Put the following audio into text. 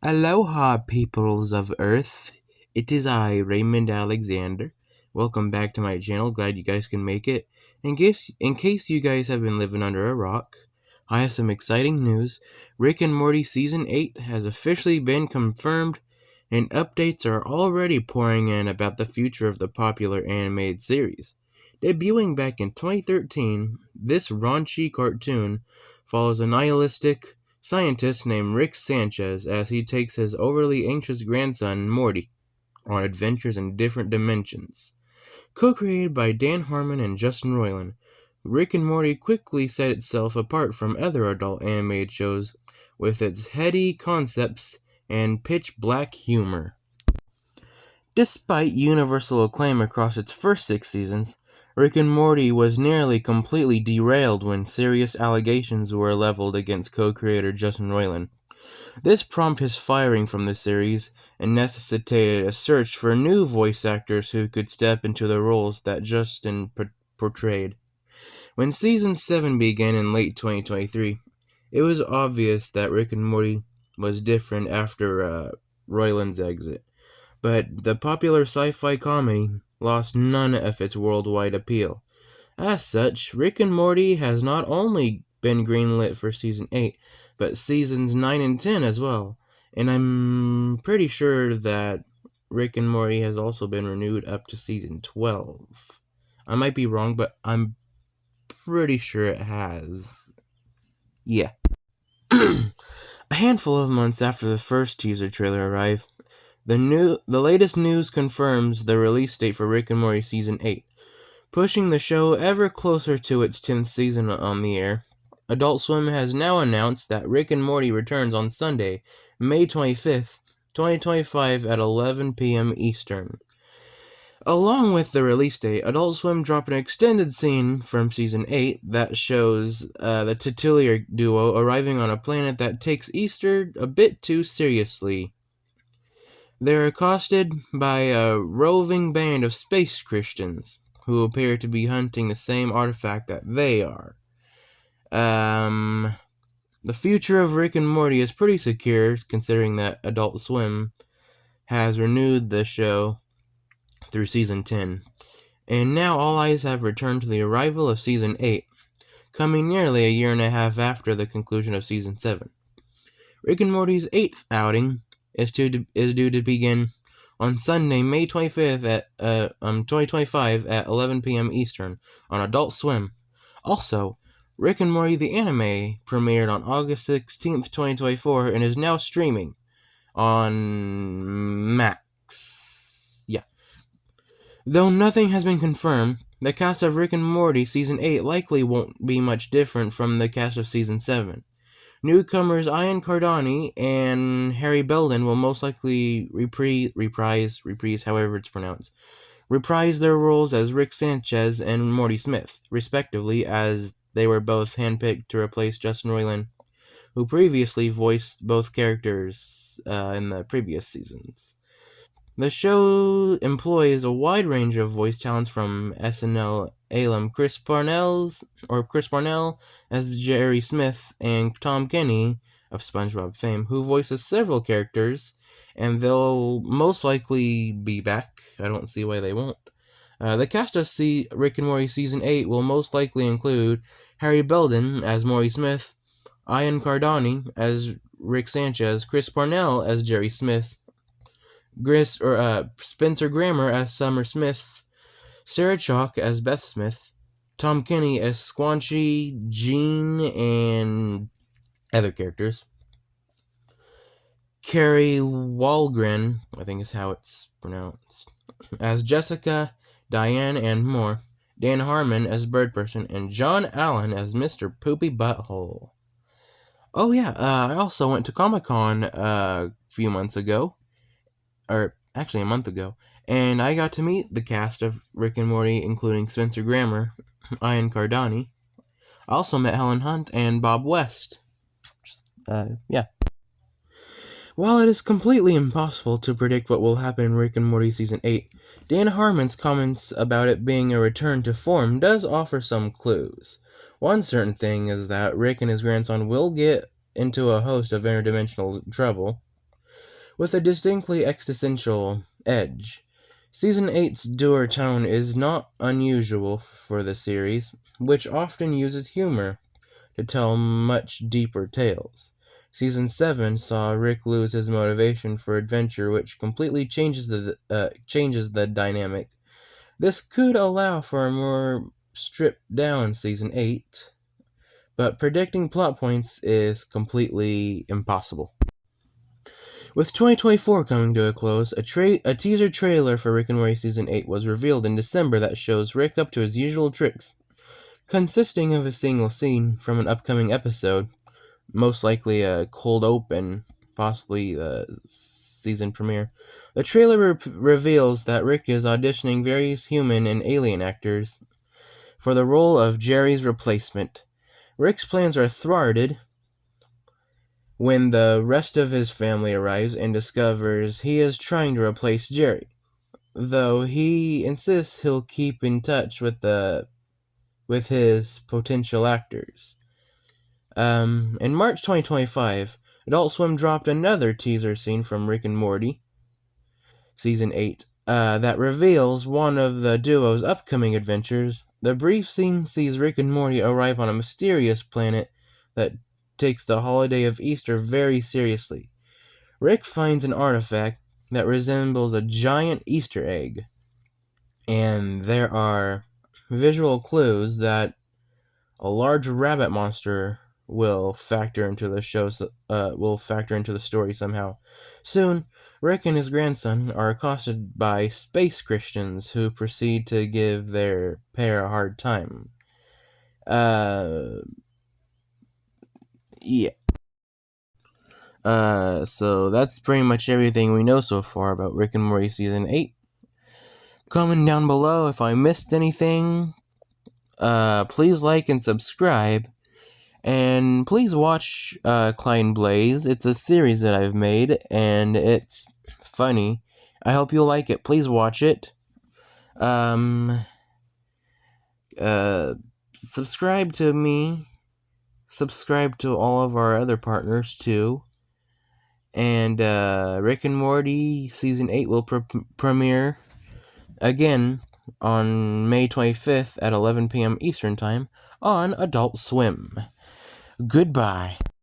Aloha, peoples of Earth. It is I, Raymond Alexander. Welcome back to my channel. Glad you guys can make it. In case you guys have been living under a rock, I have some exciting news. Rick and Morty Season 8 has officially been confirmed, and updates are already pouring in about the future of the popular animated series. Debuting back in 2013, this raunchy cartoon follows a nihilistic scientist named Rick Sanchez as he takes his overly anxious grandson, Morty, on adventures in different dimensions. Co-created by Dan Harmon and Justin Roiland, Rick and Morty quickly set itself apart from other adult animated shows with its heady concepts and pitch-black humor. Despite universal acclaim across its first 6 seasons, Rick and Morty was nearly completely derailed when serious allegations were leveled against co-creator Justin Roiland. This prompted his firing from the series and necessitated a search for new voice actors who could step into the roles that Justin portrayed. When Season 7 began in late 2023, it was obvious that Rick and Morty was different after Roiland's exit. But the popular sci-fi comedy lost none of its worldwide appeal. As such, Rick and Morty has not only been greenlit for Season 8, but Seasons 9 and 10 as well. And I'm pretty sure that Rick and Morty has also been renewed up to Season 12. I might be wrong, but I'm pretty sure it has. Yeah. A handful of months after the first teaser trailer arrived, the latest news confirms the release date for Rick and Morty Season 8, pushing the show ever closer to its 10th season on the air. Adult Swim has now announced that Rick and Morty returns on Sunday, May 25th, 2025 at 11 p.m. Eastern. Along with the release date, Adult Swim dropped an extended scene from Season 8 that shows the titular duo arriving on a planet that takes Easter a bit too seriously. They're accosted by a roving band of space Christians who appear to be hunting the same artifact that they are. The future of Rick and Morty is pretty secure, considering that Adult Swim has renewed the show through Season 10. And now all eyes have returned to the arrival of Season 8, coming nearly a year and a half after the conclusion of Season 7. Rick and Morty's 8th outing is due to begin on Sunday, May 25th at 2025 at 11 p.m. Eastern on Adult Swim. Also, Rick and Morty the anime premiered on August 16th, 2024 and is now streaming on Max. Yeah. Though nothing has been confirmed, the cast of Rick and Morty Season 8 likely won't be much different from the cast of Season 7. Newcomers Ian Cardani and Harry Belden will most likely reprise however it's pronounced, reprise their roles as Rick Sanchez and Morty Smith, respectively, as they were both handpicked to replace Justin Roiland, who previously voiced both characters in the previous seasons. The show employs a wide range of voice talents from SNL alum Chris Parnell as Jerry Smith and Tom Kenny of SpongeBob fame, who voices several characters, and they'll most likely be back. I don't see why they won't. The cast of Rick and Morty Season 8 will most likely include Harry Belden as Morty Smith, Ian Cardani as Rick Sanchez, Chris Parnell as Jerry Smith, Spencer Grammer as Summer Smith, Sarah Chalk as Beth Smith, Tom Kenny as Squanchy, Jean, and other characters. Carrie Walgren, I think is how it's pronounced, as Jessica, Diane, and more. Dan Harmon as Bird Person, and John Allen as Mr. Poopy Butthole. Oh yeah, I also went to Comic-Con a few months ago, or actually a month ago, and I got to meet the cast of Rick and Morty, including Spencer Grammer, Ian Cardani. I also met Helen Hunt and Bob West. Yeah. While it is completely impossible to predict what will happen in Rick and Morty Season 8, Dan Harmon's comments about it being a return to form does offer some clues. One certain thing is that Rick and his grandson will get into a host of interdimensional trouble, with a distinctly existential edge. Season 8's dour tone is not unusual for the series, which often uses humor to tell much deeper tales. Season 7 saw Rick lose his motivation for adventure, which completely changes the dynamic. This could allow for a more stripped-down Season 8, but predicting plot points is completely impossible. With 2024 coming to a close, a teaser trailer for Rick and Morty Season 8 was revealed in December that shows Rick up to his usual tricks, consisting of a single scene from an upcoming episode, most likely a cold open, possibly the season premiere. The trailer reveals that Rick is auditioning various human and alien actors for the role of Jerry's replacement. Rick's plans are thwarted when the rest of his family arrives and discovers he is trying to replace Jerry, though he insists he'll keep in touch with his potential actors. In March 2025, Adult Swim dropped another teaser scene from Rick and Morty Season 8 that reveals one of the duo's upcoming adventures. The brief scene sees Rick and Morty arrive on a mysterious planet that takes the holiday of Easter very seriously. Rick finds an artifact that resembles a giant Easter egg, and there are visual clues that a large rabbit monster will factor into the story somehow. Soon, Rick and his grandson are accosted by space Christians who proceed to give their pair a hard time. Yeah. So that's pretty much everything we know so far about Rick and Morty Season 8. Comment down below if I missed anything. Please like and subscribe. And please watch Klein Blaze. It's a series that I've made, and it's funny. I hope you'll like it. Please watch it. Subscribe to me. Subscribe to all of our other partners, too. And Rick and Morty Season 8 will premiere again on May 25th at 11 p.m. Eastern Time on Adult Swim. Goodbye.